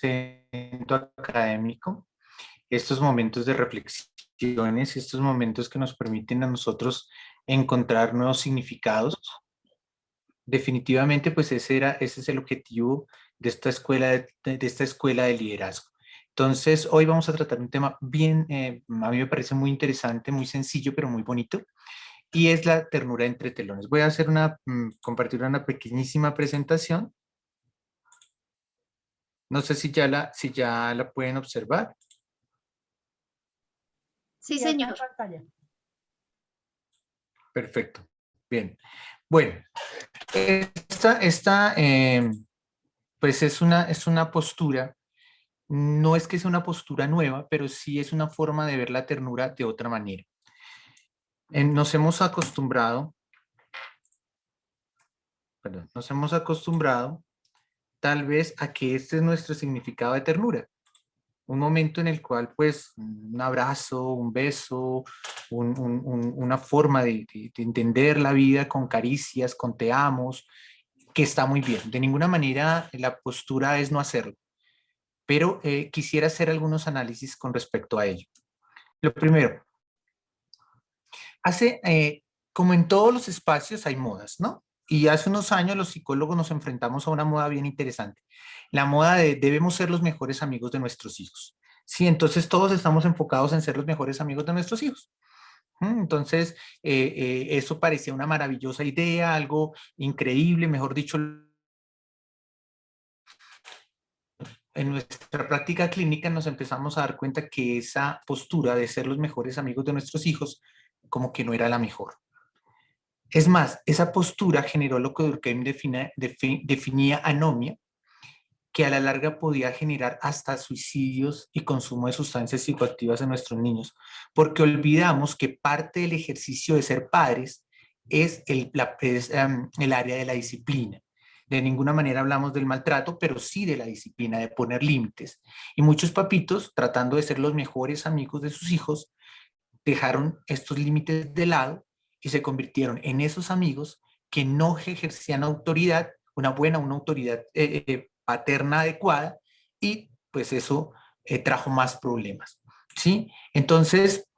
evento académico, estos momentos de reflexiones, estos momentos que nos permiten a nosotros encontrar nuevos significados. Definitivamente, pues ese es el objetivo de esta escuela de esta escuela de liderazgo. Entonces, hoy vamos a tratar un tema bien, a mí me parece muy interesante, muy sencillo, pero muy bonito, y es la ternura entre telones. Voy a hacer compartir una pequeñísima presentación. No sé si ya la pueden observar. Sí, señor. Perfecto. Bien. Bueno, pues es una postura, no es que sea una postura nueva, pero sí es una forma de ver la ternura de otra manera. Nos hemos acostumbrado, perdón, nos hemos acostumbrado tal vez a que este es nuestro significado de ternura. Un momento en el cual, pues, un abrazo, un beso, una forma de entender la vida con caricias, con te amos, que está muy bien. De ninguna manera la postura es no hacerlo, pero quisiera hacer algunos análisis con respecto a ello. Lo primero, como en todos los espacios hay modas, ¿no? Y hace unos años los psicólogos nos enfrentamos a una moda bien interesante. La moda de debemos ser los mejores amigos de nuestros hijos. Sí, entonces todos estamos enfocados en ser los mejores amigos de nuestros hijos. Entonces, eso parecía una maravillosa idea, algo increíble, mejor dicho. En nuestra práctica clínica nos empezamos a dar cuenta que esa postura de ser los mejores amigos de nuestros hijos como que no era la mejor. Es más, esa postura generó lo que Durkheim definía anomia, que a la larga podía generar hasta suicidios y consumo de sustancias psicoactivas en nuestros niños, porque olvidamos que parte del ejercicio de ser padres es el área de la disciplina. De ninguna manera hablamos del maltrato, pero sí de la disciplina, de poner límites. Y muchos papitos, tratando de ser los mejores amigos de sus hijos, dejaron estos límites de lado y se convirtieron en esos amigos que no ejercían autoridad, una autoridad paterna adecuada, y pues eso trajo más problemas, ¿sí? Entonces,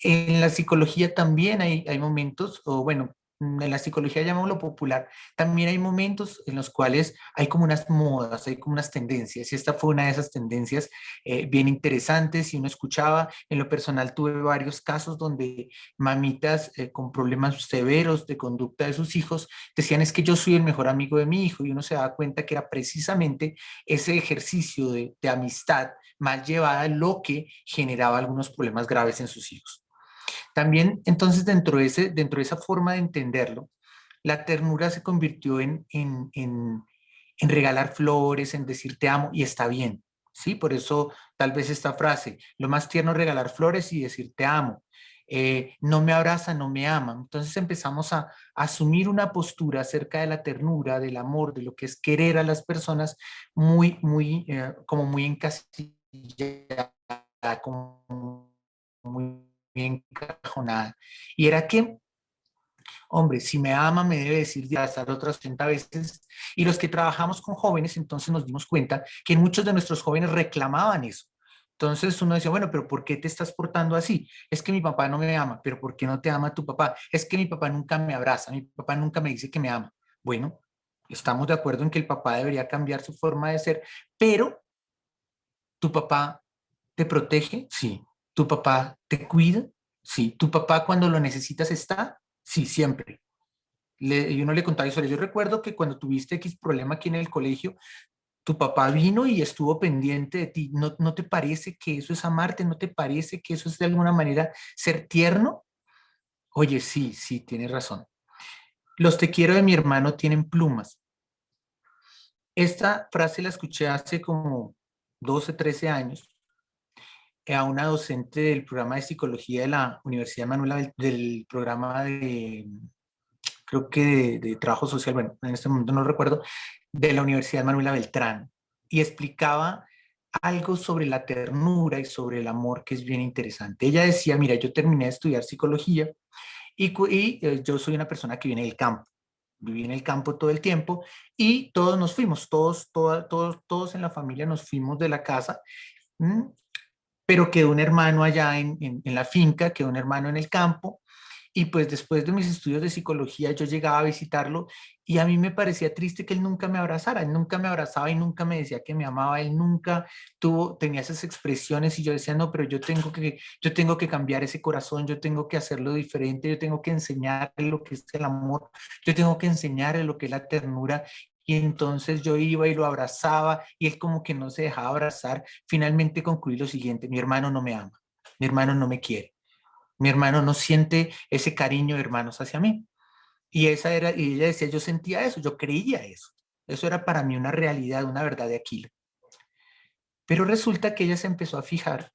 en la psicología también hay momentos, o bueno, en la psicología llamémoslo popular, también hay momentos en los cuales hay como unas modas, hay como unas tendencias, y esta fue una de esas tendencias bien interesantes. Y uno escuchaba, en lo personal tuve varios casos donde mamitas con problemas severos de conducta de sus hijos decían es que yo soy el mejor amigo de mi hijo, y uno se daba cuenta que era precisamente ese ejercicio de amistad mal llevada lo que generaba algunos problemas graves en sus hijos. También, entonces, dentro de esa forma de entenderlo, la ternura se convirtió en regalar flores, en decir te amo, y está bien, ¿sí? Por eso tal vez esta frase, lo más tierno es regalar flores y decir te amo. No me abraza, no me ama. Entonces empezamos a asumir una postura acerca de la ternura, del amor, de lo que es querer a las personas como muy encasillada, como muy encajonada. Y era que, hombre, si me ama, me debe decir ya hasta otras 30 veces. Y los que trabajamos con jóvenes, entonces nos dimos cuenta que muchos de nuestros jóvenes reclamaban eso. Entonces uno decía, bueno, pero ¿por qué te estás portando así? Es que mi papá no me ama, pero ¿por qué no te ama tu papá? Es que mi papá nunca me abraza, mi papá nunca me dice que me ama. Bueno, estamos de acuerdo en que el papá debería cambiar su forma de ser, pero ¿tu papá te protege? Sí. ¿Tu papá te cuida? Sí. ¿Tu papá cuando lo necesitas está? Sí, siempre. Y uno le contaba historias. Yo recuerdo que cuando tuviste X problema aquí en el colegio, tu papá vino y estuvo pendiente de ti. ¿No te parece que eso es amarte? ¿No te parece que eso es de alguna manera ser tierno? Oye, sí, sí, tienes razón. Los te quiero de mi hermano tienen plumas. Esta frase la escuché hace como 12, 13 años a una docente del programa de psicología de la Universidad Manuela, del programa creo que de trabajo social, bueno, en este momento no recuerdo, de la Universidad Manuela Beltrán, y explicaba algo sobre la ternura y sobre el amor que es bien interesante. Ella decía, mira, yo terminé de estudiar psicología y yo soy una persona que viene del campo. viví en el campo todo el tiempo y todos nos fuimos, todos en la familia nos fuimos de la casa, ¿m? Pero quedó un hermano allá en la finca, quedó un hermano en el campo. Y pues después de mis estudios de psicología yo llegaba a visitarlo y a mí me parecía triste que él nunca me abrazara, él nunca me abrazaba y nunca me decía que me amaba, él nunca tenía esas expresiones y yo decía, no, pero yo tengo que cambiar ese corazón, yo tengo que hacerlo diferente, yo tengo que enseñarle lo que es el amor, yo tengo que enseñarle lo que es la ternura. Y entonces yo iba y lo abrazaba y él como que no se dejaba abrazar. Finalmente concluí lo siguiente, mi hermano no me ama, mi hermano no me quiere. Mi hermano no siente ese cariño de hermanos hacia mí. Y ella decía, yo sentía eso, yo creía eso. Eso era para mí una realidad, una verdad de Aquilo. Pero resulta que ella se empezó a fijar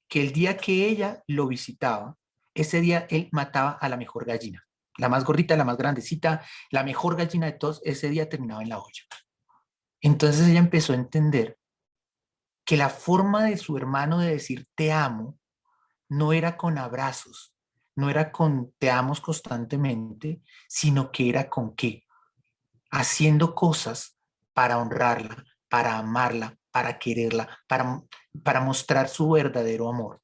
que el día que ella lo visitaba, ese día él mataba a la mejor gallina. La más gordita, la más grandecita, la mejor gallina de todos, ese día terminaba en la olla. Entonces ella empezó a entender que la forma de su hermano de decir te amo no era con abrazos, no era con te amos constantemente, sino que era con qué, haciendo cosas para honrarla, para amarla, para quererla, para mostrar su verdadero amor.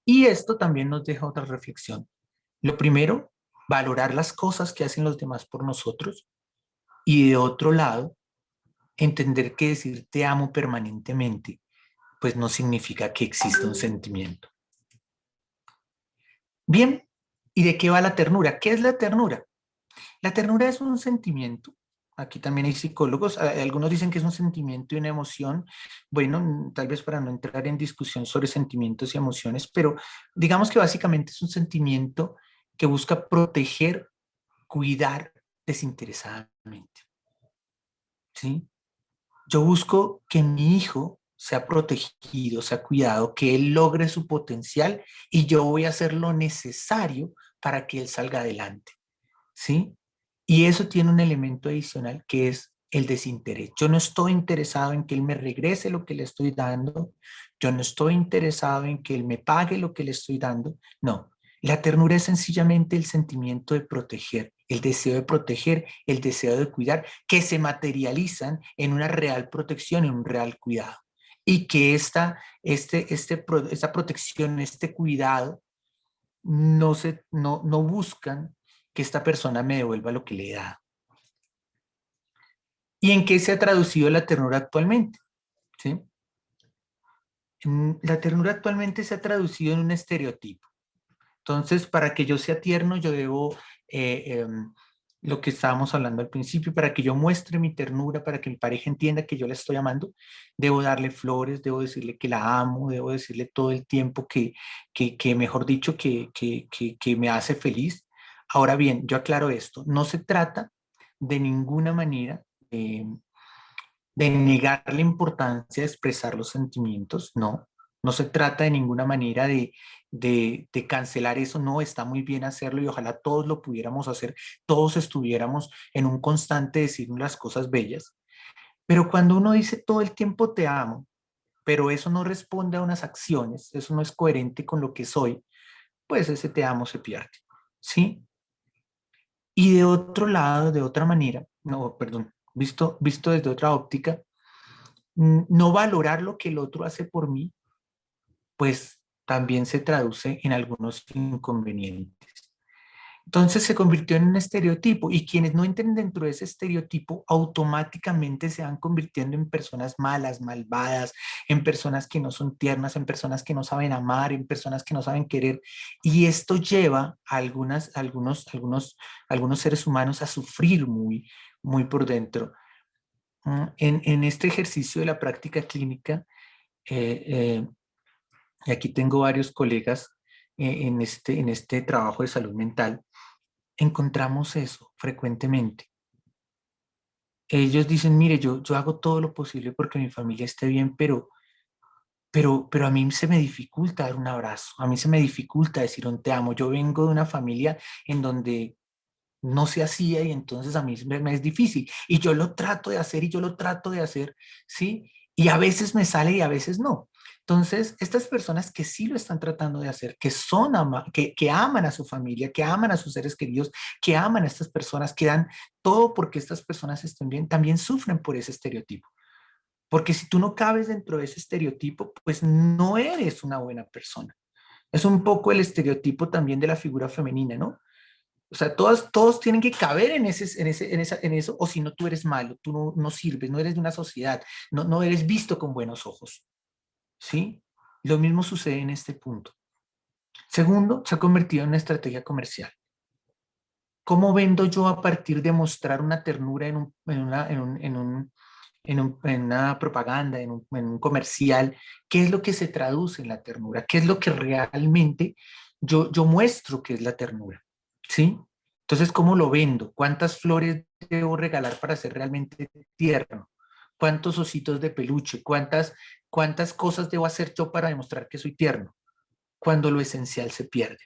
Y esto también nos deja otra reflexión. Lo primero, valorar las cosas que hacen los demás por nosotros y de otro lado, entender que decir te amo permanentemente, pues no significa que exista un sentimiento. Bien, ¿y de qué va la ternura? ¿Qué es la ternura? La ternura es un sentimiento. Aquí también hay psicólogos, algunos dicen que es un sentimiento y una emoción. Bueno, tal vez para no entrar en discusión sobre sentimientos y emociones, pero digamos que básicamente es un sentimiento que busca proteger, cuidar desinteresadamente. ¿Sí? Yo busco que mi hijo sea protegido, sea cuidado, que él logre su potencial y yo voy a hacer lo necesario para que él salga adelante. ¿Sí? Y eso tiene un elemento adicional que es el desinterés. Yo no estoy interesado en que él me regrese lo que le estoy dando. Yo no estoy interesado en que él me pague lo que le estoy dando. No, la ternura es sencillamente el sentimiento de proteger, el deseo de proteger, el deseo de cuidar, que se materializan en una real protección, en un real cuidado. Y que esta protección, este cuidado, no buscan que esta persona me devuelva lo que le he dado. ¿Y en qué se ha traducido la ternura actualmente? ¿Sí? La ternura actualmente se ha traducido en un estereotipo. Entonces, para que yo sea tierno, yo debo, lo que estábamos hablando al principio, para que yo muestre mi ternura, para que mi pareja entienda que yo la estoy amando, debo darle flores, debo decirle que la amo, debo decirle todo el tiempo que mejor dicho, que me hace feliz. Ahora bien, yo aclaro esto, no se trata de ninguna manera de negar la importancia de expresar los sentimientos, no. No se trata de ninguna manera de cancelar eso, no, está muy bien hacerlo y ojalá todos lo pudiéramos hacer, todos estuviéramos en un constante decirnos las cosas bellas. Pero cuando uno dice todo el tiempo te amo, pero eso no responde a unas acciones, eso no es coherente con lo que soy, pues ese te amo se pierde, ¿sí? Y de otro lado, de otra manera, no, perdón, visto desde otra óptica, no valorar lo que el otro hace por mí, pues también se traduce en algunos inconvenientes. Entonces se convirtió en un estereotipo y quienes no entren dentro de ese estereotipo automáticamente se van convirtiendo en personas malas, malvadas, en personas que no son tiernas, en personas que no saben amar, en personas que no saben querer. Y esto lleva a algunos seres humanos a sufrir muy por dentro. En este ejercicio de la práctica clínica, eh, eh, y aquí tengo varios colegas en este trabajo de salud mental, encontramos eso frecuentemente. Ellos dicen, mire, yo hago todo lo posible porque mi familia esté bien, pero a mí se me dificulta dar un abrazo, a mí se me dificulta decir un te amo. Yo vengo de una familia en donde no se hacía y entonces a mí me es difícil. Y yo lo trato de hacer y yo lo trato de hacer, ¿sí? Y a veces me sale y a veces no. Entonces, estas personas que sí lo están tratando de hacer, que aman a su familia, que aman a sus seres queridos, que aman a estas personas, que dan todo porque estas personas estén bien, también sufren por ese estereotipo. Porque si tú no cabes dentro de ese estereotipo, pues no eres una buena persona. Es un poco el estereotipo también de la figura femenina, ¿no? O sea, todos tienen que caber en eso, o si no, tú eres malo, tú no sirves, no eres de una sociedad, no eres visto con buenos ojos, ¿sí? Lo mismo sucede en este punto. Segundo, se ha convertido en una estrategia comercial. ¿Cómo vendo yo a partir de mostrar una ternura en una propaganda, en un comercial? ¿Qué es lo que se traduce en la ternura? ¿Qué es lo que realmente yo muestro que es la ternura? ¿Sí? Entonces, ¿cómo lo vendo? ¿Cuántas flores debo regalar para ser realmente tierno? ¿Cuántos ositos de peluche? ¿Cuántas cosas debo hacer yo para demostrar que soy tierno? Cuando lo esencial se pierde.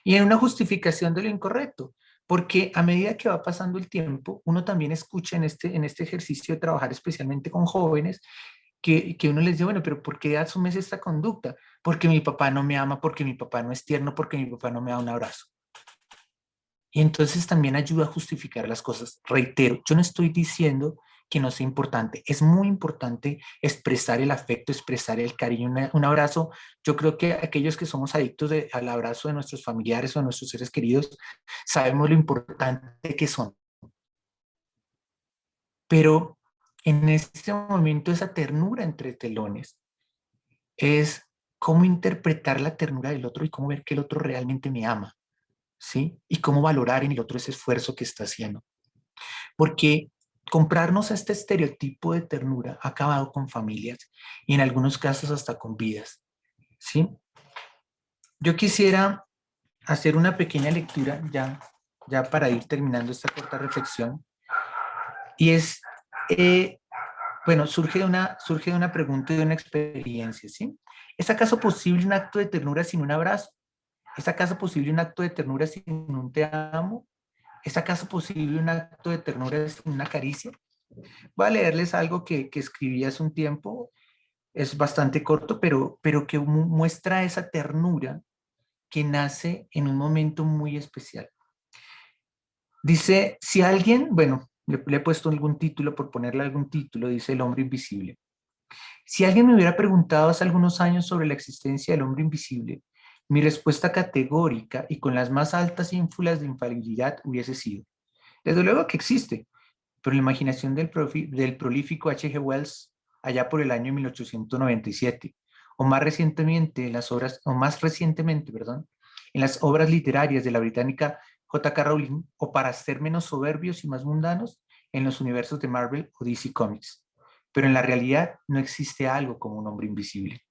Y en una justificación de lo incorrecto, porque a medida que va pasando el tiempo, uno también escucha en este ejercicio de trabajar especialmente con jóvenes, que uno les dice, bueno, pero ¿por qué asumes esta conducta? Porque mi papá no me ama, porque mi papá no es tierno, porque mi papá no me da un abrazo. Y entonces también ayuda a justificar las cosas. Reitero, yo no estoy diciendo que no sea importante. Es muy importante expresar el afecto, expresar el cariño, un abrazo. Yo creo que aquellos que somos adictos al abrazo de nuestros familiares o de nuestros seres queridos, sabemos lo importante que son. Pero en este momento esa ternura entre telones es cómo interpretar la ternura del otro y cómo ver que el otro realmente me ama, ¿sí? Y cómo valorar en el otro ese esfuerzo que está haciendo. Porque comprarnos este estereotipo de ternura ha acabado con familias y en algunos casos hasta con vidas, ¿sí? Yo quisiera hacer una pequeña lectura ya para ir terminando esta corta reflexión y es, eh, bueno, surge de una pregunta y de una experiencia, ¿sí? ¿Es acaso posible un acto de ternura sin un abrazo? ¿Es acaso posible un acto de ternura sin un te amo? ¿Es acaso posible un acto de ternura sin una caricia? Voy a leerles algo que escribí hace un tiempo, es bastante corto, pero que muestra esa ternura que nace en un momento muy especial. Dice, si alguien, bueno, le he puesto algún título, por ponerle algún título, dice El hombre invisible. Si alguien me hubiera preguntado hace algunos años sobre la existencia del hombre invisible, mi respuesta categórica y con las más altas ínfulas de infalibilidad hubiese sido, desde luego que existe, pero la imaginación del prolífico H.G. Wells allá por el año 1897, o más recientemente en las obras literarias de la británica J.K. Rowling, o para ser menos soberbios y más mundanos, en los universos de Marvel o DC Comics. Pero en la realidad no existe algo como un hombre invisible.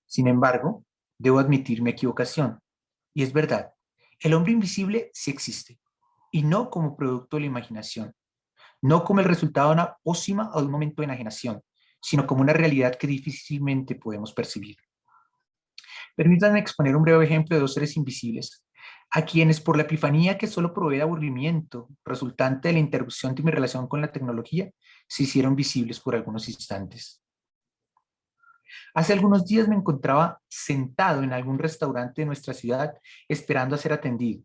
Sin embargo, debo admitir mi equivocación. Y es verdad, el hombre invisible sí existe, y no como producto de la imaginación, no como el resultado de una pócima o de un momento de enajenación, sino como una realidad que difícilmente podemos percibir. Permítanme exponer un breve ejemplo de dos seres invisibles, a quienes por la epifanía que solo provee de aburrimiento, resultante de la interrupción de mi relación con la tecnología, se hicieron visibles por algunos instantes. Hace algunos días me encontraba sentado en algún restaurante de nuestra ciudad esperando a ser atendido.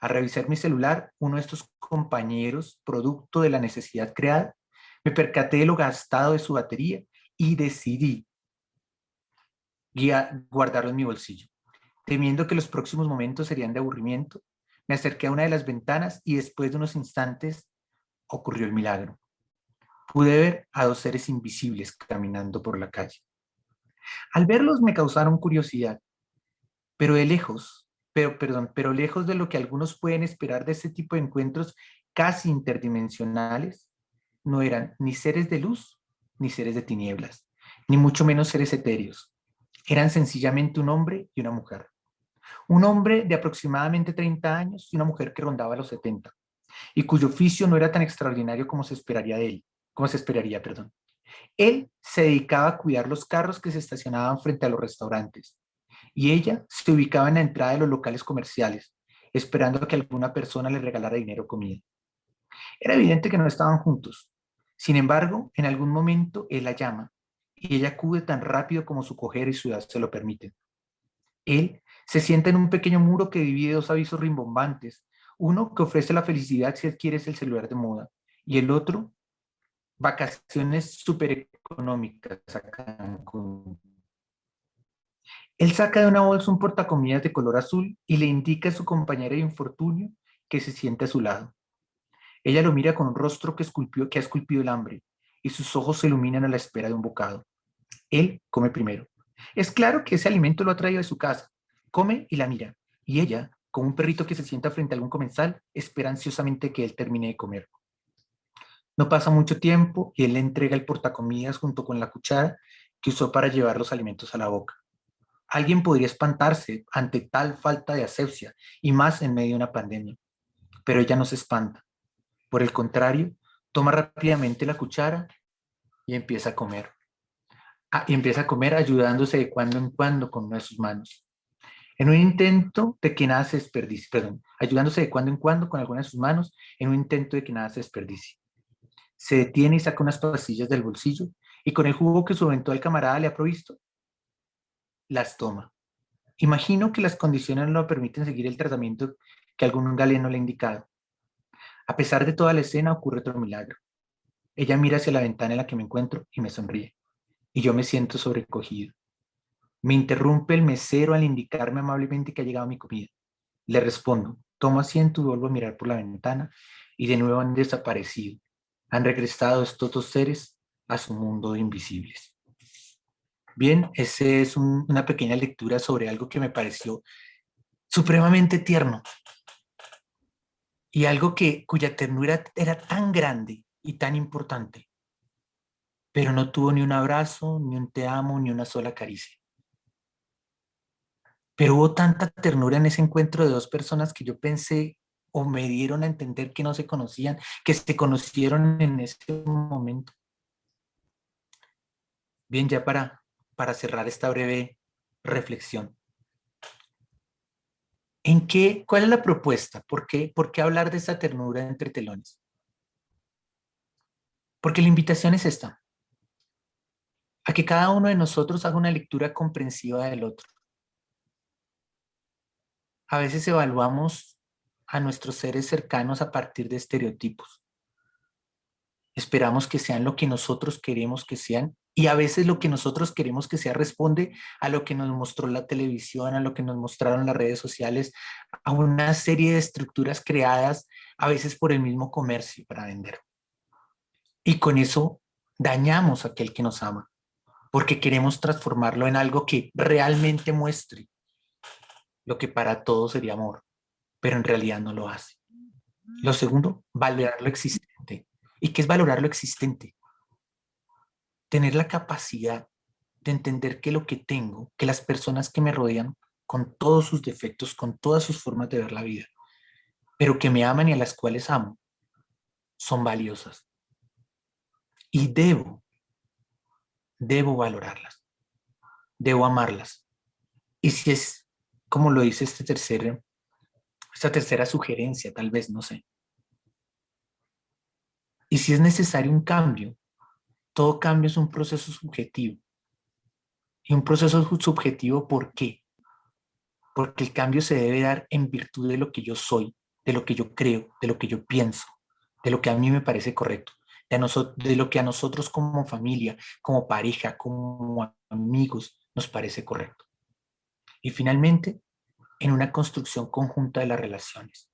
Al revisar mi celular, uno de estos compañeros, producto de la necesidad creada, me percaté de lo gastado de su batería y decidí guardarlo en mi bolsillo. Temiendo que los próximos momentos serían de aburrimiento, me acerqué a una de las ventanas y después de unos instantes ocurrió el milagro. Pude ver a dos seres invisibles caminando por la calle. Al verlos me causaron curiosidad, pero de lejos, pero lejos de lo que algunos pueden esperar de este tipo de encuentros casi interdimensionales, no eran ni seres de luz ni seres de tinieblas, ni mucho menos seres etéreos. Eran sencillamente un hombre y una mujer. Un hombre de aproximadamente 30 años y una mujer que rondaba los 70, y cuyo oficio no era tan extraordinario como se esperaría de él, como se esperaría, perdón. Él se dedicaba a cuidar los carros que se estacionaban frente a los restaurantes, y ella se ubicaba en la entrada de los locales comerciales, esperando a que alguna persona le regalara dinero o comida. Era evidente que no estaban juntos. Sin embargo, en algún momento él la llama y ella acude tan rápido como su coger y su edad se lo permiten. Él se sienta en un pequeño muro que divide dos avisos rimbombantes, uno que ofrece la felicidad si adquieres el celular de moda y el otro, vacaciones súper económicas a Cancún. Él saca de una bolsa un portacomidas de color azul y le indica a su compañera de infortunio que se siente a su lado. Ella lo mira con un rostro que ha esculpido el hambre y sus ojos se iluminan a la espera de un bocado. Él come primero. Es claro que ese alimento lo ha traído de su casa. Come y la mira. Y ella, como un perrito que se sienta frente a algún comensal, espera ansiosamente que él termine de comer. No pasa mucho tiempo y él le entrega el portacomidas junto con la cuchara que usó para llevar los alimentos a la boca. Alguien podría espantarse ante tal falta de asepsia y más en medio de una pandemia, pero ella no se espanta. Por el contrario, toma rápidamente la cuchara y empieza a comer. Y empieza a comer ayudándose de cuando en cuando con una de sus manos. En un intento de que nada se desperdicie, perdón, ayudándose de cuando en cuando con alguna de sus manos, en un intento de que nada se desperdicie. Se detiene y saca unas pastillas del bolsillo y con el jugo que su eventual camarada le ha provisto, las toma. Imagino que las condiciones no lo permiten seguir el tratamiento que algún galeno le ha indicado. A pesar de toda la escena, ocurre otro milagro. Ella mira hacia la ventana en la que me encuentro y me sonríe, y yo me siento sobrecogido. Me interrumpe el mesero al indicarme amablemente que ha llegado mi comida. Le respondo, tomo asiento y vuelvo a mirar por la ventana, y de nuevo han desaparecido. Han regresado estos dos seres a su mundo de invisibles. Bien, esa es una pequeña lectura sobre algo que me pareció supremamente tierno y algo cuya ternura era tan grande y tan importante, pero no tuvo ni un abrazo, ni un te amo, ni una sola caricia. Pero hubo tanta ternura en ese encuentro de dos personas que yo pensé o me dieron a entender que no se conocían, que se conocieron en ese momento. Bien, ya para cerrar esta breve reflexión. ¿Cuál es la propuesta? ¿Por qué hablar de esa ternura entre telones? Porque la invitación es esta, a que cada uno de nosotros haga una lectura comprensiva del otro. A veces evaluamos a nuestros seres cercanos a partir de estereotipos. Esperamos que sean lo que nosotros queremos que sean y a veces lo que nosotros queremos que sea responde a lo que nos mostró la televisión, a lo que nos mostraron las redes sociales, a una serie de estructuras creadas a veces por el mismo comercio para vender. Y con eso dañamos a aquel que nos ama, porque queremos transformarlo en algo que realmente muestre lo que para todos sería amor, pero en realidad no lo hace. Lo segundo, valorar lo existente. ¿Y qué es valorar lo existente? Tener la capacidad de entender que lo que tengo, que las personas que me rodean, con todos sus defectos, con todas sus formas de ver la vida, pero que me aman y a las cuales amo, son valiosas. Y debo valorarlas, debo amarlas. Y si es, como lo dice esta tercera sugerencia, tal vez, no sé. Y si es necesario un cambio, todo cambio es un proceso subjetivo. Y un proceso subjetivo, ¿por qué? Porque el cambio se debe dar en virtud de lo que yo soy, de lo que yo creo, de lo que yo pienso, de lo que a mí me parece correcto, de lo que a nosotros como familia, como pareja, como amigos nos parece correcto. Y finalmente, en una construcción conjunta de las relaciones.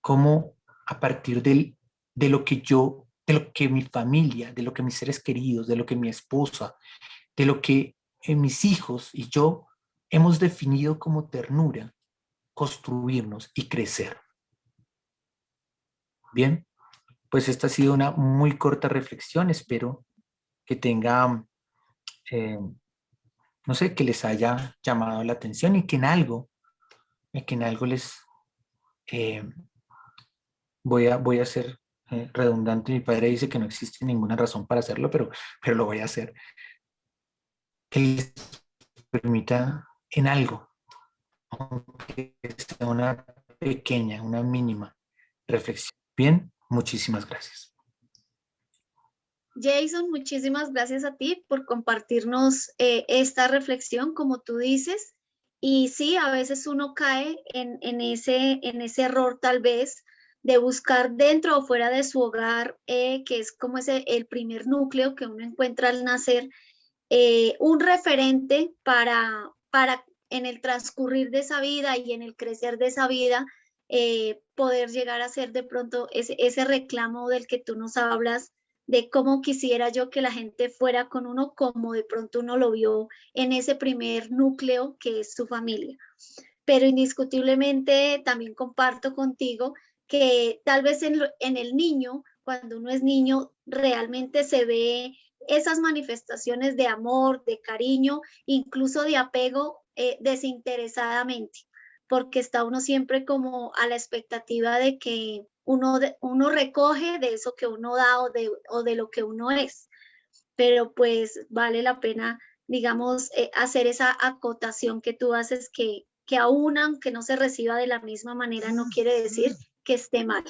Cómo a partir de lo que yo, de lo que mi familia, de lo que mis seres queridos, de lo que mi esposa, de lo que mis hijos y yo hemos definido como ternura, construirnos y crecer. Bien, pues esta ha sido una muy corta reflexión. Espero que tenga, eh, no sé, que les haya llamado la atención y que en algo les eh, voy a ser redundante. Mi padre dice que no existe ninguna razón para hacerlo, pero lo voy a hacer. Que les permita en algo, aunque sea una pequeña, una mínima reflexión. Bien, muchísimas gracias. Jason, muchísimas gracias a ti por compartirnos esta reflexión, como tú dices. Y sí, a veces uno cae en ese error tal vez de buscar dentro o fuera de su hogar, que es como el primer núcleo que uno encuentra al nacer, un referente para en el transcurrir de esa vida y en el crecer de esa vida, poder llegar a ser de pronto ese reclamo del que tú nos hablas, de cómo quisiera yo que la gente fuera con uno, como de pronto uno lo vio en ese primer núcleo que es su familia. Pero indiscutiblemente también comparto contigo que tal vez en el niño, cuando uno es niño, realmente se ve esas manifestaciones de amor, de cariño, incluso de apego desinteresadamente, porque está uno siempre como a la expectativa de que uno recoge de eso que uno da o de lo que uno es, pero pues vale la pena, digamos, hacer esa acotación que tú haces, que aún aunque no se reciba de la misma manera, no quiere decir que esté mal.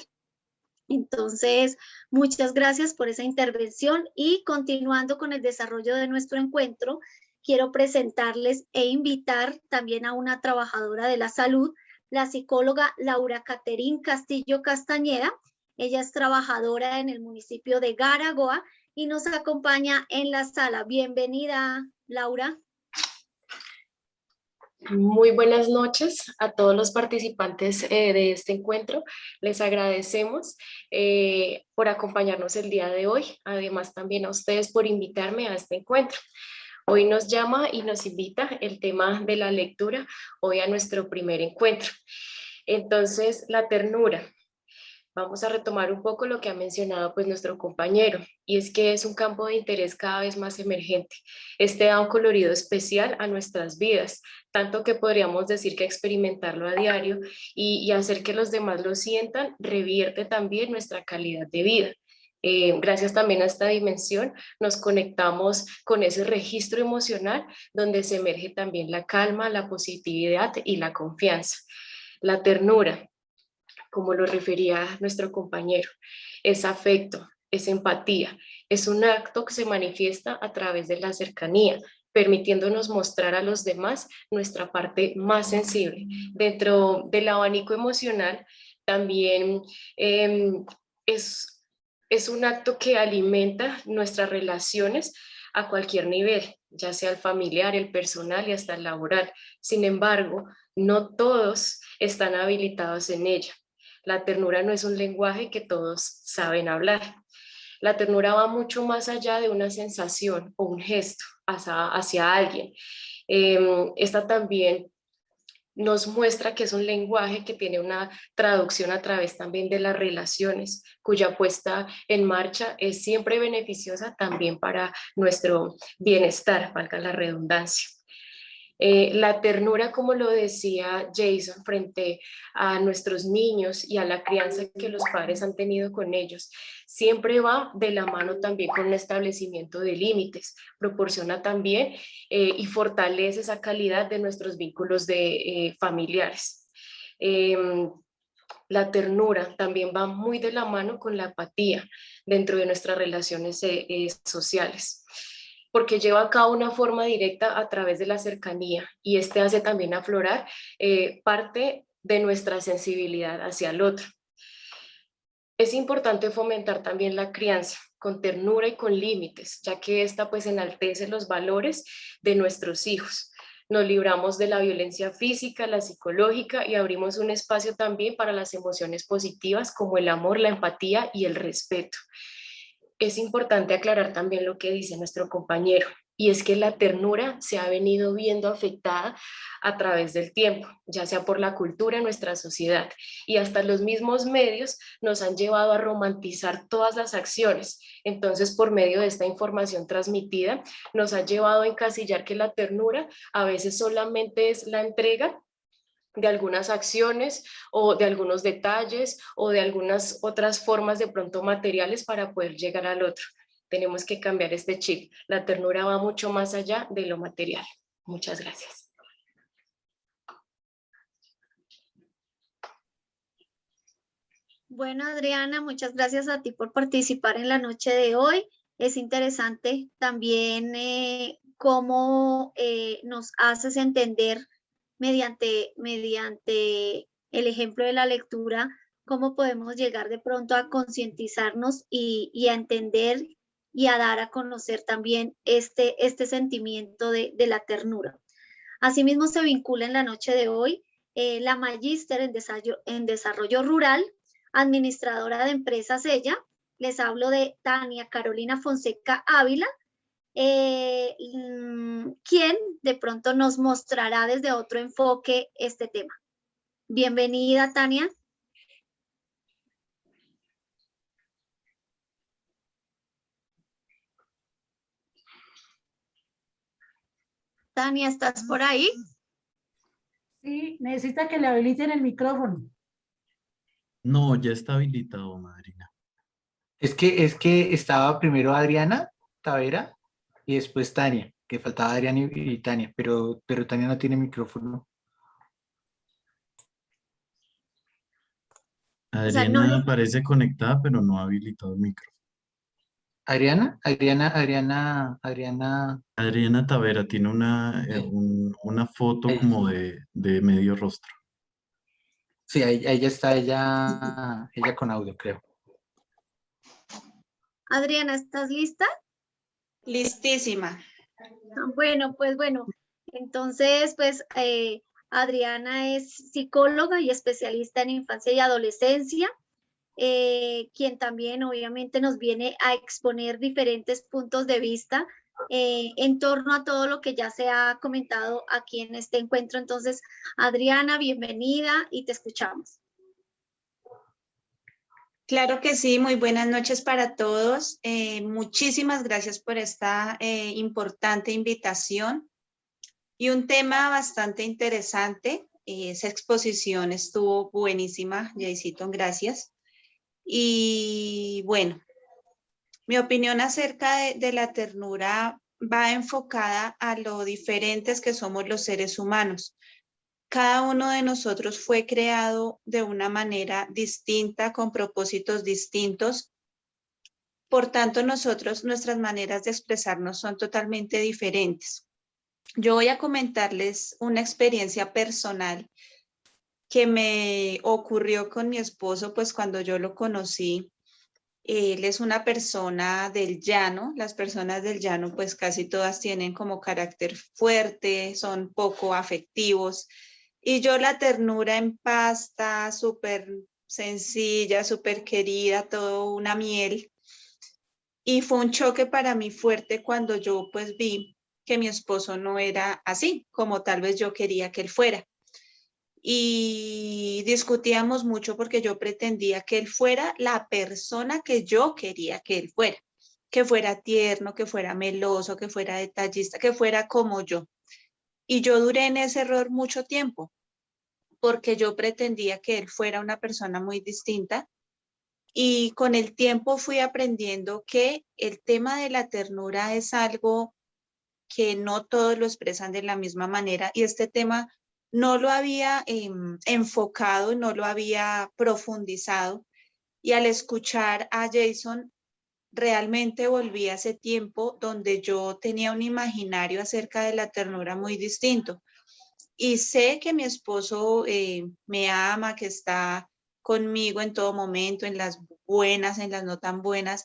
Entonces, muchas gracias por esa intervención y continuando con el desarrollo de nuestro encuentro, quiero presentarles e invitar también a una trabajadora de la salud, la psicóloga Laura Caterín Castillo Castañeda. Ella es trabajadora en el municipio de Garagoa y nos acompaña en la sala. Bienvenida, Laura. Muy buenas noches a todos los participantes de este encuentro. Les agradecemos por acompañarnos el día de hoy. Además, también a ustedes por invitarme a este encuentro. Hoy nos llama y nos invita el tema de la lectura, hoy a nuestro primer encuentro. Entonces, la ternura. Vamos a retomar un poco lo que ha mencionado pues nuestro compañero, y es que es un campo de interés cada vez más emergente. Este da un colorido especial a nuestras vidas, tanto que podríamos decir que experimentarlo a diario y hacer que los demás lo sientan revierte también nuestra calidad de vida. Gracias también a esta dimensión nos conectamos con ese registro emocional donde se emerge también la calma, la positividad y la confianza. La ternura, como lo refería nuestro compañero, es afecto, es empatía, es un acto que se manifiesta a través de la cercanía, permitiéndonos mostrar a los demás nuestra parte más sensible. Dentro del abanico emocional también eh, es, es un acto que alimenta nuestras relaciones a cualquier nivel, ya sea el familiar, el personal y hasta el laboral. Sin embargo, no todos están habilitados en ella. La ternura no es un lenguaje que todos saben hablar. La ternura va mucho más allá de una sensación o un gesto hacia alguien. Esta también nos muestra que es un lenguaje que tiene una traducción a través también de las relaciones, cuya puesta en marcha es siempre beneficiosa también para nuestro bienestar, valga la redundancia. La ternura, como lo decía Jason, frente a nuestros niños y a la crianza que los padres han tenido con ellos, siempre va de la mano también con el establecimiento de límites, proporciona también y fortalece esa calidad de nuestros vínculos familiares. La ternura también va muy de la mano con la apatía dentro de nuestras relaciones sociales, porque lleva a cabo una forma directa a través de la cercanía y este hace también aflorar parte de nuestra sensibilidad hacia el otro. Es importante fomentar también la crianza con ternura y con límites, ya que esta pues enaltece los valores de nuestros hijos. Nos libramos de la violencia física, la psicológica y abrimos un espacio también para las emociones positivas como el amor, la empatía y el respeto. Es importante aclarar también lo que dice nuestro compañero, y es que la ternura se ha venido viendo afectada a través del tiempo, ya sea por la cultura en nuestra sociedad, y hasta los mismos medios nos han llevado a romantizar todas las acciones. Entonces, por medio de esta información transmitida, nos ha llevado a encasillar que la ternura a veces solamente es la entrega de algunas acciones o de algunos detalles o de algunas otras formas de pronto materiales para poder llegar al otro. Tenemos que cambiar este chip. La ternura va mucho más allá de lo material. Muchas gracias. Bueno, Adriana, muchas gracias a ti por participar en la noche de hoy. Es interesante también cómo nos haces entender mediante el ejemplo de la lectura, cómo podemos llegar de pronto a concientizarnos y a entender y a dar a conocer también este sentimiento de la ternura. Asimismo, se vincula en la noche de hoy la magíster en desarrollo rural, administradora de empresas ella. Les hablo de Tania Carolina Fonseca Ávila, quien de pronto nos mostrará desde otro enfoque este tema. Bienvenida, Tania. Tania, ¿estás por ahí? Sí, necesita que le habiliten el micrófono. No, ya está habilitado, madrina. Es que estaba primero Adriana Tavera y después Tania, que faltaba Adriana y Tania, pero Tania no tiene micrófono. O sea, no Adriana parece conectada, pero no ha habilitado el micrófono. Adriana. Adriana Tavera tiene una foto Ahí. como de medio rostro. Sí, ahí ya está ella con audio, creo. Adriana, ¿estás lista? Listísima. Bueno, pues bueno, entonces pues Adriana es psicóloga y especialista en infancia y adolescencia, quien también obviamente nos viene a exponer diferentes puntos de vista en torno a todo lo que ya se ha comentado aquí en este encuentro. Entonces, Adriana, bienvenida y te escuchamos. Claro que sí, muy buenas noches para todos. Muchísimas gracias por esta importante invitación y un tema bastante interesante. Esa exposición estuvo buenísima, Jaycito, gracias. Y bueno, mi opinión acerca de la ternura va enfocada a lo diferentes que somos los seres humanos. Cada uno de nosotros fue creado de una manera distinta, con propósitos distintos. Por tanto, nuestras maneras de expresarnos son totalmente diferentes. Yo voy a comentarles una experiencia personal que me ocurrió con mi esposo, pues cuando yo lo conocí. Él es una persona del llano. Las personas del llano, pues casi todas tienen como carácter fuerte, son poco afectivos. Y yo la ternura en pasta, súper sencilla, súper querida, todo una miel. Y fue un choque para mí fuerte cuando yo pues vi que mi esposo no era así, como tal vez yo quería que él fuera. Y discutíamos mucho porque yo pretendía que él fuera la persona que yo quería que fuera tierno, que fuera meloso, que fuera detallista, que fuera como yo. Y yo duré en ese error mucho tiempo porque yo pretendía que él fuera una persona muy distinta, y con el tiempo fui aprendiendo que el tema de la ternura es algo que no todos lo expresan de la misma manera, y este tema no lo había enfocado, no lo había profundizado, y al escuchar a Jason realmente volví a ese tiempo donde yo tenía un imaginario acerca de la ternura muy distinto. Y sé que mi esposo me ama, que está conmigo en todo momento, en las buenas, en las no tan buenas,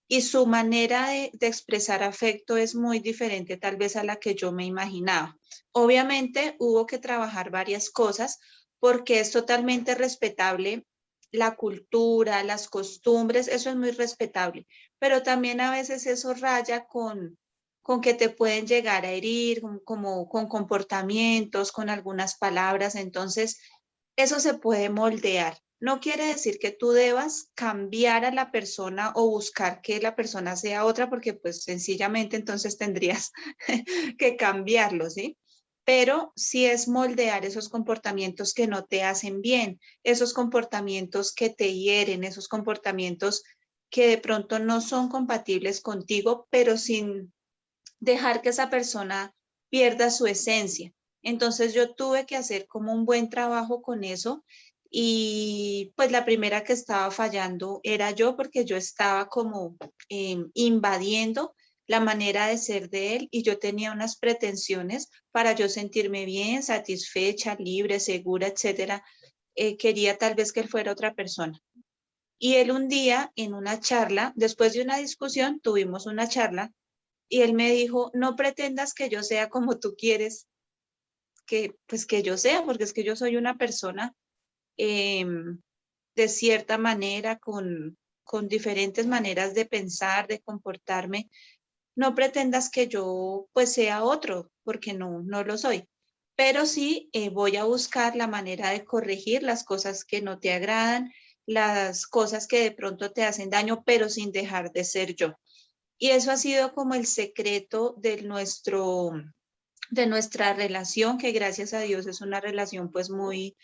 y su manera de expresar afecto es muy diferente tal vez a la que yo me imaginaba. Obviamente hubo que trabajar varias cosas porque es totalmente respetable la cultura, las costumbres, eso es muy respetable, pero también a veces eso raya con que te pueden llegar a herir, como con comportamientos, con algunas palabras. Entonces, eso se puede moldear. No quiere decir que tú debas cambiar a la persona o buscar que la persona sea otra, porque pues sencillamente entonces tendrías que cambiarlo, ¿sí? Pero sí es moldear esos comportamientos que no te hacen bien, esos comportamientos que te hieren, esos comportamientos que de pronto no son compatibles contigo, pero sin dejar que esa persona pierda su esencia. Entonces yo tuve que hacer como un buen trabajo con eso, y pues la primera que estaba fallando era yo, porque yo estaba como invadiendo la manera de ser de él y yo tenía unas pretensiones para yo sentirme bien, satisfecha, libre, segura, etcétera. Quería tal vez que él fuera otra persona. Y él un día en una charla, después de una discusión, tuvimos una charla y él me dijo, no pretendas que yo sea como tú quieres que, pues que yo sea, porque es que yo soy una persona eh, de cierta manera, con diferentes maneras de pensar, de comportarme. No pretendas que yo pues sea otro, porque no lo soy. Pero sí voy a buscar la manera de corregir las cosas que no te agradan, las cosas que de pronto te hacen daño, pero sin dejar de ser yo. Y eso ha sido como el secreto de nuestra relación, que gracias a Dios es una relación pues muy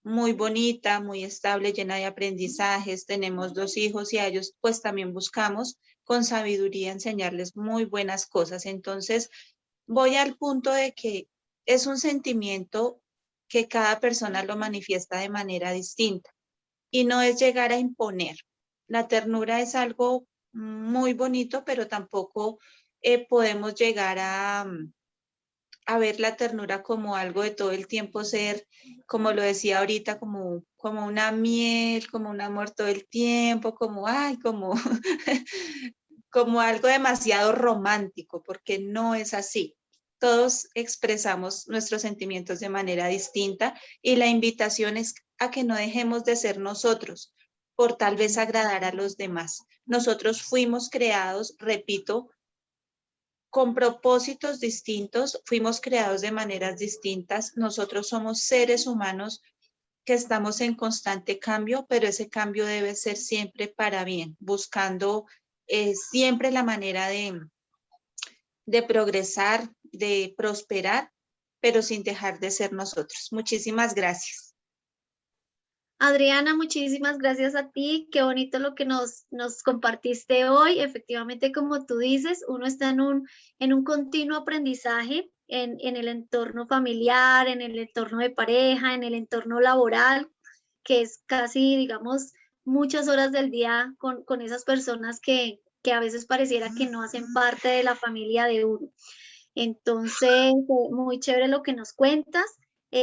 bonita, muy estable, llena de aprendizajes. Tenemos 2 hijos y a ellos pues también buscamos con sabiduría enseñarles muy buenas cosas. Entonces, voy al punto de que es un sentimiento que cada persona lo manifiesta de manera distinta y no es llegar a imponer. La ternura es algo muy bonito, pero tampoco podemos llegar a ver la ternura como algo de todo el tiempo ser, como lo decía ahorita, como una miel, como un amor todo el tiempo, como, ay, como, como algo demasiado romántico, porque no es así. Todos expresamos nuestros sentimientos de manera distinta y la invitación es a que no dejemos de ser nosotros por tal vez agradar a los demás. Nosotros fuimos creados, repito, con propósitos distintos, fuimos creados de maneras distintas. Nosotros somos seres humanos que estamos en constante cambio, pero ese cambio debe ser siempre para bien, buscando siempre la manera de progresar, de prosperar, pero sin dejar de ser nosotros. Muchísimas gracias. Adriana, muchísimas gracias a ti. Qué bonito lo que nos compartiste hoy. Efectivamente, como tú dices, uno está en un continuo aprendizaje en el entorno familiar, en el entorno de pareja, en el entorno laboral, que es casi, digamos, muchas horas del día con esas personas que a veces pareciera que no hacen parte de la familia de uno. Entonces, muy chévere lo que nos cuentas.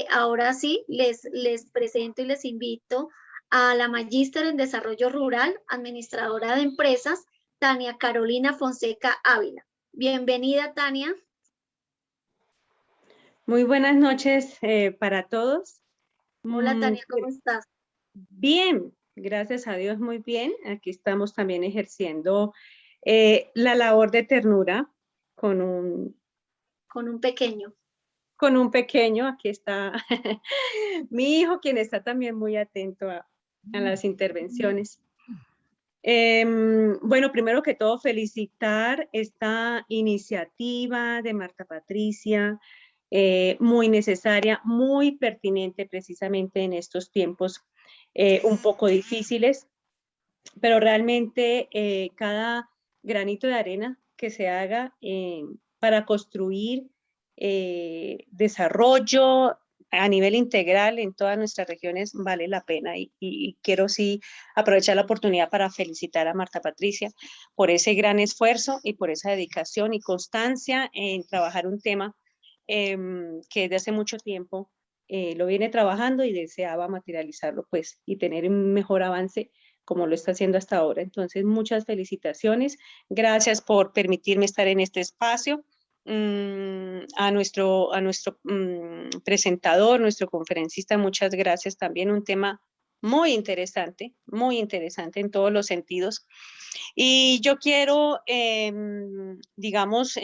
Ahora sí, les presento y les invito a la magíster en Desarrollo Rural, administradora de empresas, Tania Carolina Fonseca Ávila. Bienvenida, Tania. Muy buenas noches para todos. Hola, Tania, ¿cómo estás? Bien, gracias a Dios, muy bien. Aquí estamos también ejerciendo la labor de ternura con un pequeño. Con un pequeño. Aquí está mi hijo, quien está también muy atento a las intervenciones. Bueno, primero que todo, felicitar esta iniciativa de Marta Patricia, muy necesaria, muy pertinente precisamente en estos tiempos un poco difíciles, pero realmente cada granito de arena que se haga para construir desarrollo a nivel integral en todas nuestras regiones vale la pena y quiero sí aprovechar la oportunidad para felicitar a Marta Patricia por ese gran esfuerzo y por esa dedicación y constancia en trabajar un tema que desde hace mucho tiempo lo viene trabajando y deseaba materializarlo pues y tener un mejor avance como lo está haciendo hasta ahora. Entonces, muchas felicitaciones. Gracias por permitirme estar en este espacio. A nuestro presentador, nuestro conferencista, muchas gracias también. Un tema muy interesante en todos los sentidos. Y yo quiero, digamos,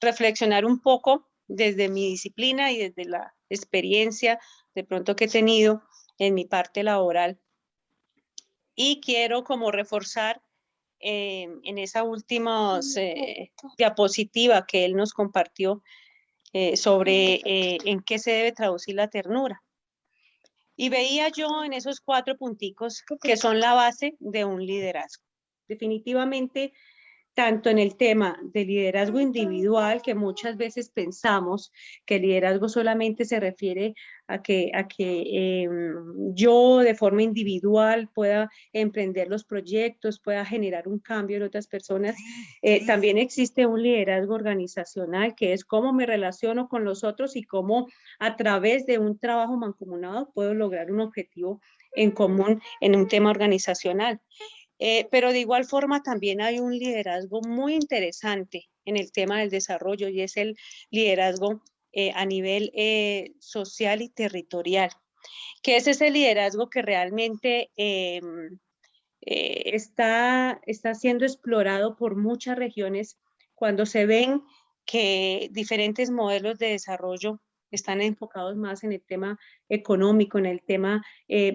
reflexionar un poco desde mi disciplina y desde la experiencia de pronto que he tenido en mi parte laboral. Y quiero como reforzar en esa última diapositiva que él nos compartió sobre en qué se debe traducir la ternura. Y veía yo en esos 4 punticos que son la base de un liderazgo. Definitivamente, tanto en el tema de liderazgo individual, que muchas veces pensamos que el liderazgo solamente se refiere a que yo de forma individual pueda emprender los proyectos, pueda generar un cambio en otras personas. También existe un liderazgo organizacional, que es cómo me relaciono con los otros y cómo a través de un trabajo mancomunado puedo lograr un objetivo en común en un tema organizacional. Pero de igual forma también hay un liderazgo muy interesante en el tema del desarrollo, y es el liderazgo a nivel social y territorial, que es ese liderazgo que realmente está siendo explorado por muchas regiones cuando se ven que diferentes modelos de desarrollo están enfocados más en el tema económico, en el tema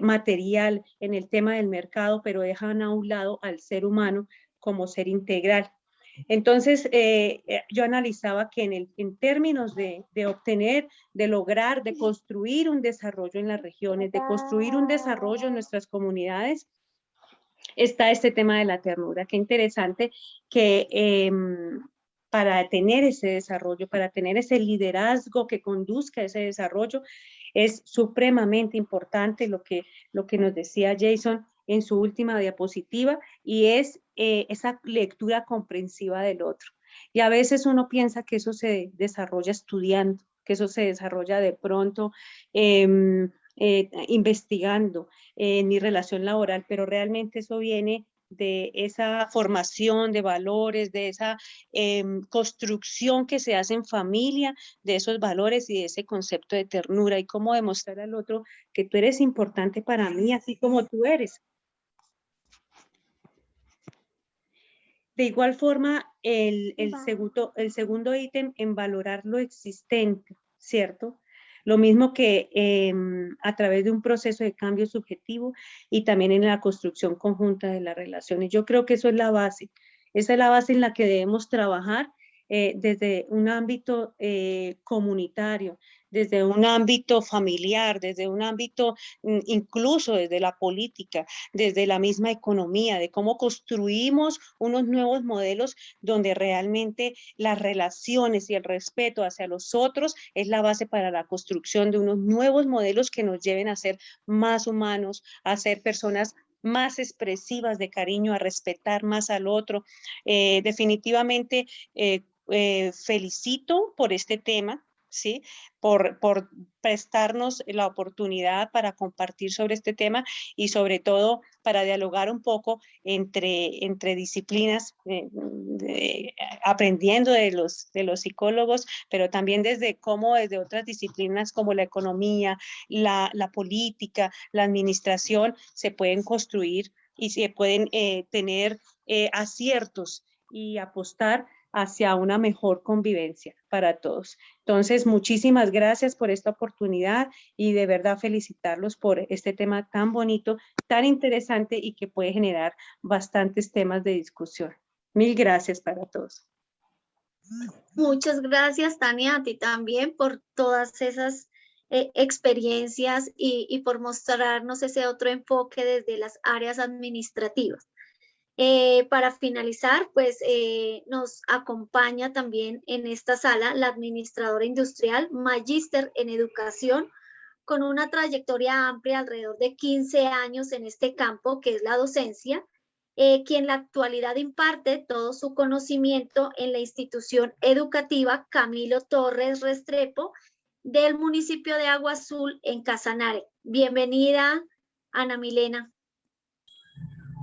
material, en el tema del mercado, pero dejan a un lado al ser humano como ser integral. Entonces, yo analizaba que en términos de obtener, de lograr, de construir un desarrollo en las regiones, de construir un desarrollo en nuestras comunidades, está este tema de la ternura. Qué interesante que para tener ese desarrollo, para tener ese liderazgo que conduzca a ese desarrollo, es supremamente importante lo que nos decía Jason en su última diapositiva, y es esa lectura comprensiva del otro. Y a veces uno piensa que eso se desarrolla estudiando, que eso se desarrolla de pronto investigando en mi relación laboral, pero realmente eso viene de esa formación de valores, de esa construcción que se hace en familia, de esos valores y de ese concepto de ternura, y cómo demostrar al otro que tú eres importante para mí, así como tú eres. De igual forma, el segundo ítem en valorar lo existente, ¿cierto? Lo mismo que a través de un proceso de cambio subjetivo y también en la construcción conjunta de las relaciones. Yo creo que eso es la base. Esa es la base en la que debemos trabajar desde un ámbito comunitario, desde un ámbito familiar, desde un ámbito incluso desde la política, desde la misma economía, de cómo construimos unos nuevos modelos donde realmente las relaciones y el respeto hacia los otros es la base para la construcción de unos nuevos modelos que nos lleven a ser más humanos, a ser personas más expresivas de cariño, a respetar más al otro. Definitivamente felicito por este tema, ¿sí? Por prestarnos la oportunidad para compartir sobre este tema y sobre todo para dialogar un poco entre disciplinas, aprendiendo de los psicólogos, pero también desde otras disciplinas como la economía, la política, la administración, se pueden construir y se pueden tener aciertos y apostar hacia una mejor convivencia para todos. Entonces, muchísimas gracias por esta oportunidad y de verdad felicitarlos por este tema tan bonito, tan interesante y que puede generar bastantes temas de discusión. Mil gracias para todos. Muchas gracias, Tania, a ti también por todas esas experiencias y por mostrarnos ese otro enfoque desde las áreas administrativas. Para finalizar, pues nos acompaña también en esta sala la administradora industrial, magíster en educación, con una trayectoria amplia, alrededor de 15 años en este campo, que es la docencia, quien en la actualidad imparte todo su conocimiento en la institución educativa Camilo Torres Restrepo del municipio de Agua Azul en Casanare. Bienvenida, Ana Milena.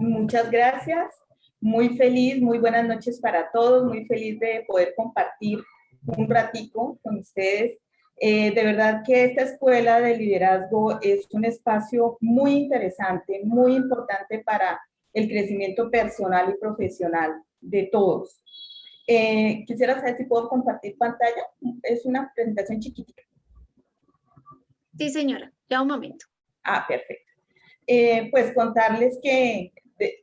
Muchas gracias, muy feliz, muy buenas noches para todos, muy feliz de poder compartir un ratico con ustedes. De verdad que esta escuela de liderazgo es un espacio muy interesante, muy importante para el crecimiento personal y profesional de todos. Quisiera saber si puedo compartir pantalla, es una presentación chiquitita. Sí, señora, ya un momento. Ah, perfecto. Pues contarles que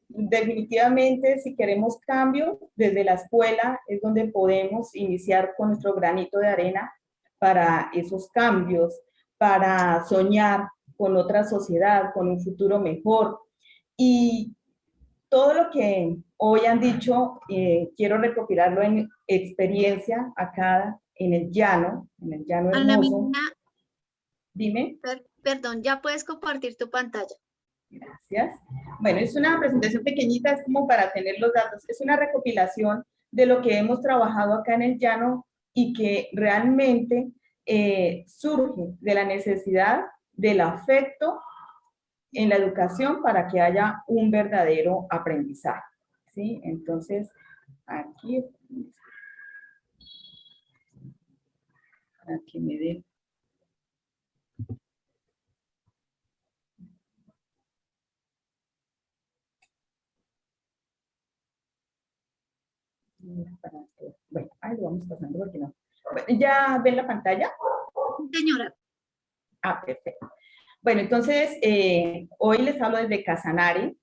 definitivamente si queremos cambio, desde la escuela es donde podemos iniciar con nuestro granito de arena para esos cambios, para soñar con otra sociedad, con un futuro mejor. Y todo lo que hoy han dicho, quiero recopilarlo en experiencia acá en el llano Ana hermoso. Milena, Dime. perdón, ya puedes compartir tu pantalla. Gracias. Bueno, es una presentación pequeñita, es como para tener los datos. Es una recopilación de lo que hemos trabajado acá en el llano y que realmente surge de la necesidad del afecto en la educación para que haya un verdadero aprendizaje. ¿Sí? Entonces, aquí para que me dé. Bueno, ahí lo vamos pasando porque no. Bueno, ¿ya ven la pantalla? Señora. Ah, perfecto. Bueno, entonces, hoy les hablo desde Casanare,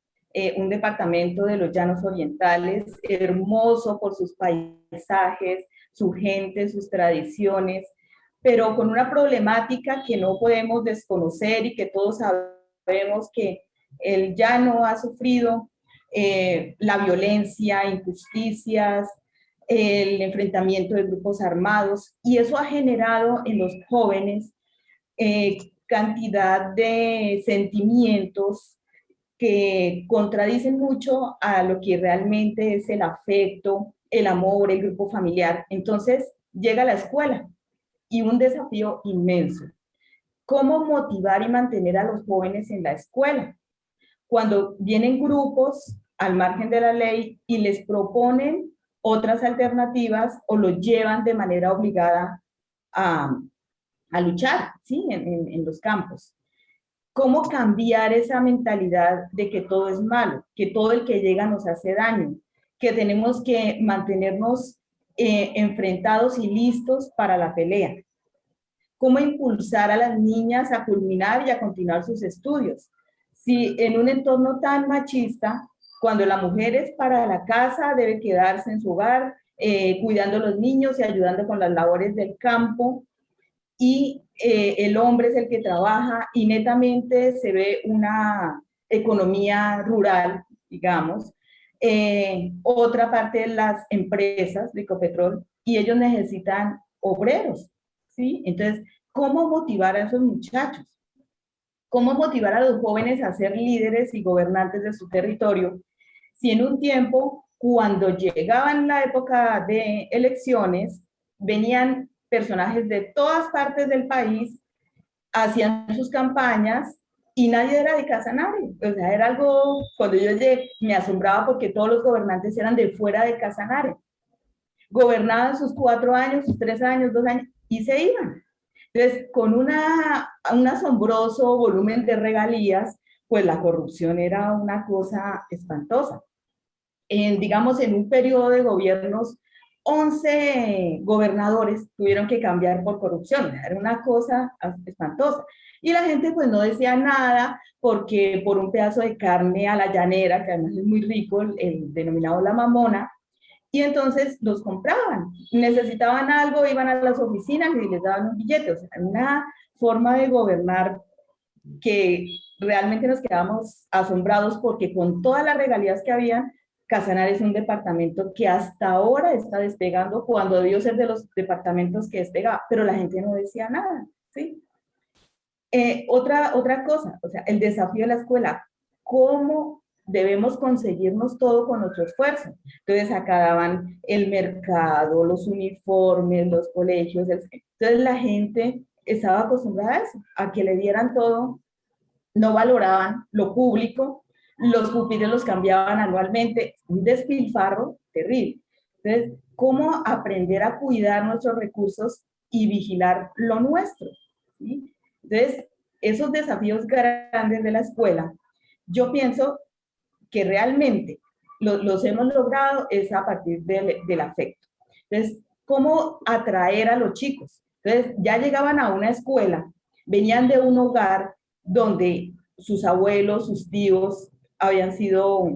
un departamento de los Llanos Orientales, hermoso por sus paisajes, su gente, sus tradiciones, pero con una problemática que no podemos desconocer y que todos sabemos que el llano ha sufrido la violencia, injusticias, el enfrentamiento de grupos armados, y eso ha generado en los jóvenes cantidad de sentimientos que contradicen mucho a lo que realmente es el afecto, el amor, el grupo familiar. Entonces llega la escuela y un desafío inmenso. ¿Cómo motivar y mantener a los jóvenes en la escuela? Cuando vienen grupos al margen de la ley y les proponen otras alternativas o los llevan de manera obligada a luchar, ¿sí? En los campos. ¿Cómo cambiar esa mentalidad de que todo es malo, que todo el que llega nos hace daño, que tenemos que mantenernos enfrentados y listos para la pelea? ¿Cómo impulsar a las niñas a culminar y a continuar sus estudios? Si en un entorno tan machista, cuando la mujer es para la casa, debe quedarse en su hogar, cuidando a los niños y ayudando con las labores del campo, y el hombre es el que trabaja y netamente se ve una economía rural, digamos, otra parte de las empresas de Ecopetrol, y ellos necesitan obreros, ¿sí? Entonces, ¿cómo motivar a esos muchachos? ¿Cómo motivar a los jóvenes a ser líderes y gobernantes de su territorio? Si en un tiempo, cuando llegaban la época de elecciones, venían personajes de todas partes del país, hacían sus campañas y nadie era de Casanare. O sea, era algo, cuando yo llegué, me asombraba porque todos los gobernantes eran de fuera de Casanare. Gobernaban sus 4 años, sus 3 años, 2 años y se iban. Entonces, con un asombroso volumen de regalías, pues la corrupción era una cosa espantosa. Digamos, en un periodo de gobiernos, 11 gobernadores tuvieron que cambiar por corrupción. Era una cosa espantosa. Y la gente pues no decía nada porque por un pedazo de carne a la llanera, que además es muy rico, el denominado la mamona, y entonces los compraban. Necesitaban algo, iban a las oficinas y les daban un billete. O sea, una forma de gobernar que realmente nos quedamos asombrados porque con todas las regalías que habían, Casanare es un departamento que hasta ahora está despegando cuando debió ser de los departamentos que despegaba, pero la gente no decía nada, ¿sí? Otra cosa, o sea, el desafío de la escuela, ¿cómo debemos conseguirnos todo con nuestro esfuerzo? Entonces acá daban el mercado, los uniformes, los colegios, entonces la gente estaba acostumbrada a eso, a que le dieran todo, no valoraban lo público, los pupitres los cambiaban anualmente, un despilfarro terrible. Entonces, ¿cómo aprender a cuidar nuestros recursos y vigilar lo nuestro? ¿Sí? Entonces, esos desafíos grandes de la escuela, yo pienso que realmente los hemos logrado es a partir del afecto. Entonces, ¿cómo atraer a los chicos? Entonces, ya llegaban a una escuela, venían de un hogar donde sus abuelos, sus tíos habían sido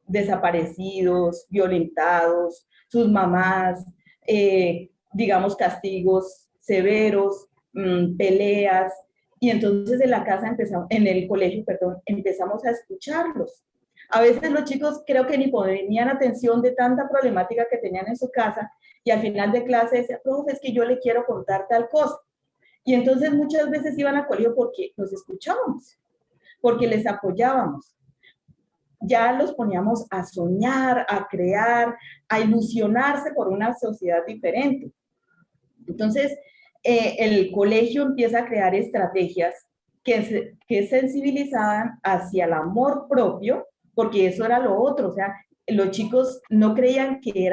desaparecidos, violentados, sus mamás, digamos, castigos severos, peleas, y entonces en la casa empezamos, en el colegio, perdón, empezamos a escucharlos, A veces los chicos creo que ni ponían atención de tanta problemática que tenían en su casa y al final de clase decía, profe, es que yo le quiero contar tal cosa. Y entonces muchas veces iban al colegio porque los escuchábamos, porque les apoyábamos. Ya los poníamos a soñar, a crear, a ilusionarse por una sociedad diferente. Entonces, el colegio empieza a crear estrategias que sensibilizaban hacia el amor propio, porque eso era lo otro, o sea, los chicos no creían que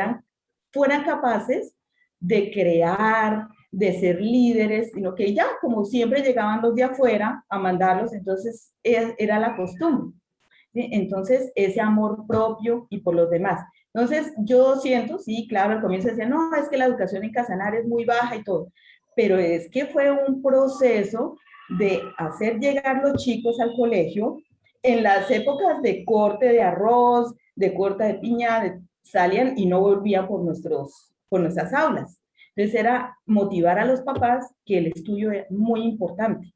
fueran capaces de crear, de ser líderes, sino que ya, como siempre, llegaban los de afuera a mandarlos, entonces era la costumbre. ¿Sí? Entonces, ese amor propio y por los demás. Entonces, yo siento, sí, claro, al comienzo decía, no, es que la educación en Casanare es muy baja y todo, pero es que fue un proceso de hacer llegar los chicos al colegio en las épocas de corte de arroz, de corte de piña, salían y no volvían por nuestras aulas. Entonces era motivar a los papás que el estudio es muy importante.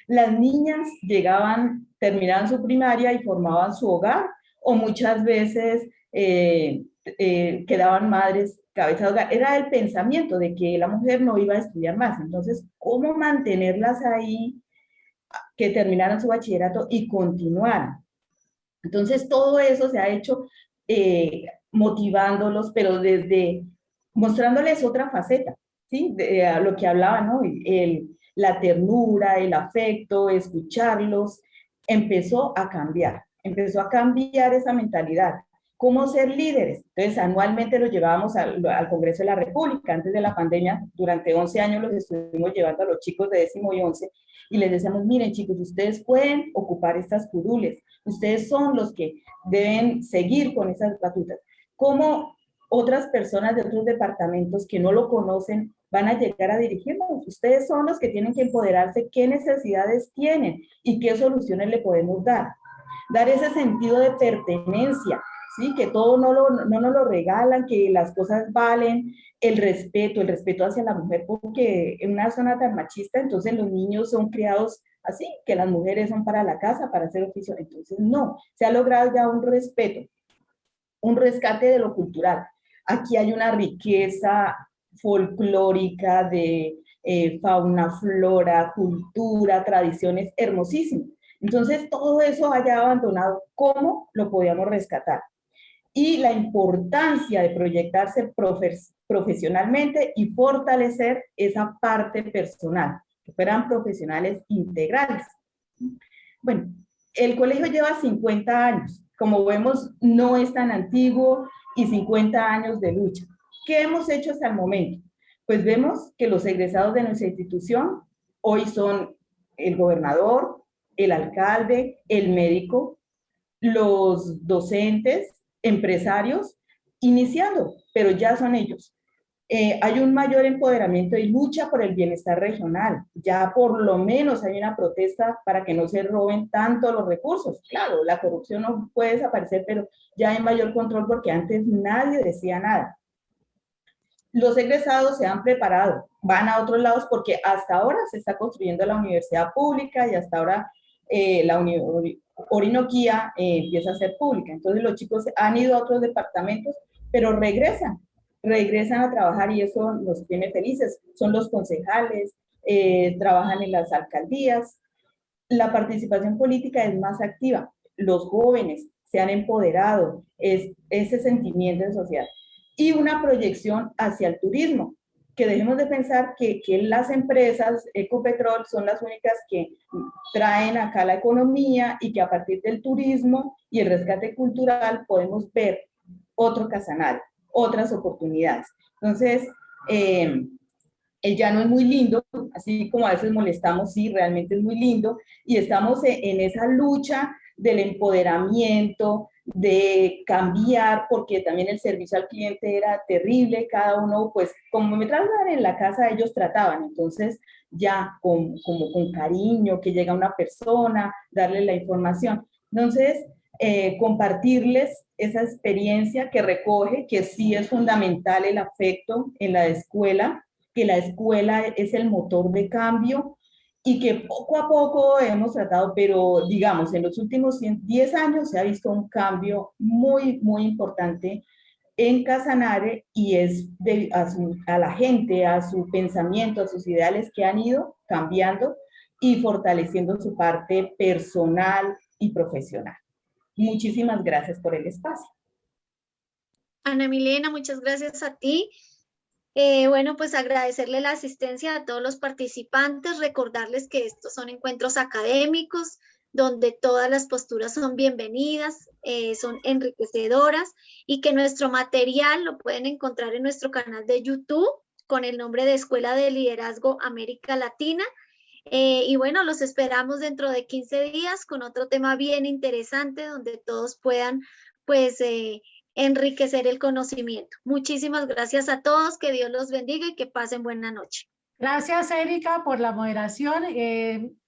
Las niñas llegaban, terminaban su primaria y formaban su hogar, o muchas veces quedaban madres cabeza de hogar. Era el pensamiento de que la mujer no iba a estudiar más. Entonces, ¿cómo mantenerlas ahí, que terminaran su bachillerato y continuaran? Entonces, todo eso se ha hecho motivándolos, pero desde mostrándoles otra faceta, ¿sí? A lo que hablaba, ¿no? La ternura, el afecto, escucharlos, empezó a cambiar esa mentalidad. ¿Cómo ser líderes? Entonces, anualmente los llevábamos al Congreso de la República. Antes de la pandemia, durante 11 años los estuvimos llevando a los chicos de 10º y 11, y les decíamos, miren chicos, ustedes pueden ocupar estas curules, ustedes son los que deben seguir con esas batutas. ¿Cómo otras personas de otros departamentos que no lo conocen van a llegar a dirigirnos? Ustedes son los que tienen que empoderarse, qué necesidades tienen y qué soluciones le podemos dar. Dar ese sentido de pertenencia, ¿sí? Que todo no nos lo regalan, que las cosas valen, el respeto hacia la mujer, porque en una zona tan machista, entonces los niños son criados así, que las mujeres son para la casa, para hacer oficio. Entonces no, se ha logrado ya un respeto, un rescate de lo cultural. Aquí hay una riqueza folclórica de fauna, flora, cultura, tradiciones hermosísimas. Entonces, todo eso haya abandonado, ¿cómo lo podíamos rescatar? Y la importancia de proyectarse profesionalmente y fortalecer esa parte personal, que fueran profesionales integrales. Bueno, el colegio lleva 50 años. Como vemos, no es tan antiguo y 50 años de lucha. ¿Qué hemos hecho hasta el momento? Pues vemos que los egresados de nuestra institución hoy son el gobernador, el alcalde, el médico, los docentes, empresarios, iniciando, pero ya son ellos. Hay un mayor empoderamiento y lucha por el bienestar regional. Ya por lo menos hay una protesta para que no se roben tanto los recursos. Claro, la corrupción no puede desaparecer, pero ya hay mayor control porque antes nadie decía nada. Los egresados se han preparado, van a otros lados porque hasta ahora se está construyendo la universidad pública y hasta ahora la Orinoquía empieza a ser pública. Entonces los chicos han ido a otros departamentos, pero regresan a trabajar y eso nos tiene felices. Son los concejales, trabajan en las alcaldías. La participación política es más activa. Los jóvenes se han empoderado, es ese sentimiento de sociedad. Y una proyección hacia el turismo, que dejemos de pensar que las empresas Ecopetrol son las únicas que traen acá la economía y que a partir del turismo y el rescate cultural podemos ver otro Casanare, otras oportunidades. Entonces, el llano es muy lindo, así como a veces molestamos, sí, realmente es muy lindo, y estamos en esa lucha del empoderamiento, de cambiar, porque también el servicio al cliente era terrible, cada uno, pues, como me trataban en la casa, ellos trataban, entonces ya como con cariño, que llega una persona, darle la información. Entonces, compartirles esa experiencia que recoge, que sí es fundamental el afecto en la escuela, que la escuela es el motor de cambio, y que poco a poco hemos tratado, pero digamos, en los últimos 10 años se ha visto un cambio muy, muy importante en Casanare y es a la gente, a su pensamiento, a sus ideales que han ido cambiando y fortaleciendo su parte personal y profesional. Muchísimas gracias por el espacio. Ana Milena, muchas gracias a ti. Bueno, pues agradecerle la asistencia a todos los participantes, recordarles que estos son encuentros académicos donde todas las posturas son bienvenidas, son enriquecedoras y que nuestro material lo pueden encontrar en nuestro canal de YouTube con el nombre de Escuela de Liderazgo América Latina. Y bueno, los esperamos dentro de 15 días con otro tema bien interesante donde todos puedan pues enriquecer el conocimiento. Muchísimas gracias a todos, que Dios los bendiga y que pasen buena noche. Gracias, Erika, por la moderación.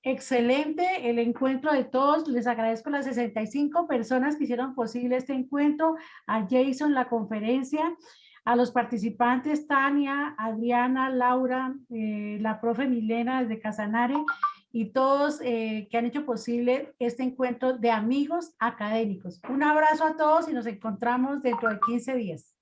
Excelente el encuentro de todos. Les agradezco a las 65 personas que hicieron posible este encuentro, a Jason, la conferencia, a los participantes, Tania, Adriana, Laura, la profe Milena desde Casanare y todos que han hecho posible este encuentro de amigos académicos. Un abrazo a todos y nos encontramos dentro de 15 días.